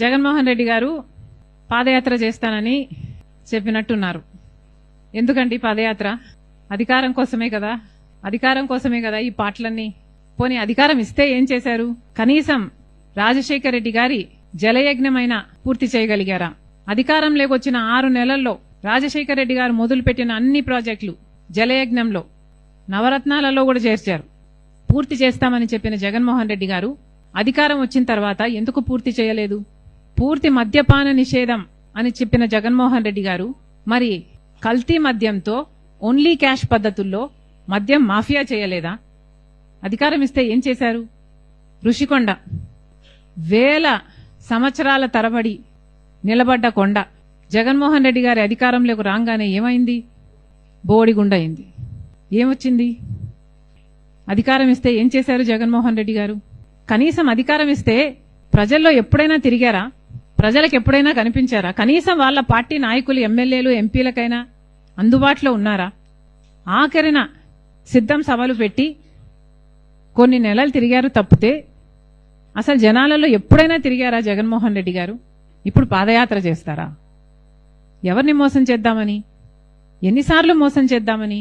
జగన్మోహన్ రెడ్డి గారు పాదయాత్ర చేస్తానని చెప్పినట్టున్నారు. ఎందుకండి పాదయాత్ర? అధికారం కోసమే కదా. అధికారం కోసమే కదా ఈ పాటలన్నీ. పోనీ అధికారం ఇస్తే ఏం చేశారు? కనీసం రాజశేఖర రెడ్డి గారి జలయజ్ఞమైనా పూర్తి చేయగలిగారా? అధికారం లేకొచ్చిన 6 నెలల్లో రాజశేఖర రెడ్డి గారు మొదలుపెట్టిన అన్ని ప్రాజెక్టులు జలయజ్ఞంలో నవరత్నాలలో కూడా చేర్చారు. పూర్తి చేస్తామని చెప్పిన జగన్మోహన్ రెడ్డి గారు అధికారం వచ్చిన తర్వాత ఎందుకు పూర్తి చేయలేదు? పూర్తి మద్యపాన నిషేధం అని చెప్పిన జగన్మోహన్ రెడ్డి గారు మరి కల్తీ మద్యంతో ఓన్లీ క్యాష్ పద్ధతుల్లో మద్యం మాఫియా చేయలేదా? అధికారం ఇస్తే ఏం చేశారు? ఋషికొండ వేల సంవత్సరాల తరబడి నిలబడ్డ కొండ జగన్మోహన్ రెడ్డి గారి అధికారంలోకి రాగానే ఏమైంది? బోడిగుండ అయింది. ఏమొచ్చింది? అధికారం ఇస్తే ఏం చేశారు జగన్మోహన్ రెడ్డి గారు? కనీసం అధికారం ఇస్తే ప్రజల్లో ఎప్పుడైనా తిరిగారా? ప్రజలకు ఎప్పుడైనా కనిపించారా? కనీసం వాళ్ళ పార్టీ నాయకులు, ఎమ్మెల్యేలు, ఎంపీలకైనా అందుబాటులో ఉన్నారా? ఆఖరిన సిద్ధం సభలు పెట్టి కొన్ని నెలలు తిరిగారు తప్పితే అసలు జనాలలో ఎప్పుడైనా తిరిగారా జగన్మోహన్ రెడ్డి గారు? ఇప్పుడు పాదయాత్ర చేస్తారా? ఎవరిని మోసం చేద్దామని? ఎన్నిసార్లు మోసం చేద్దామని?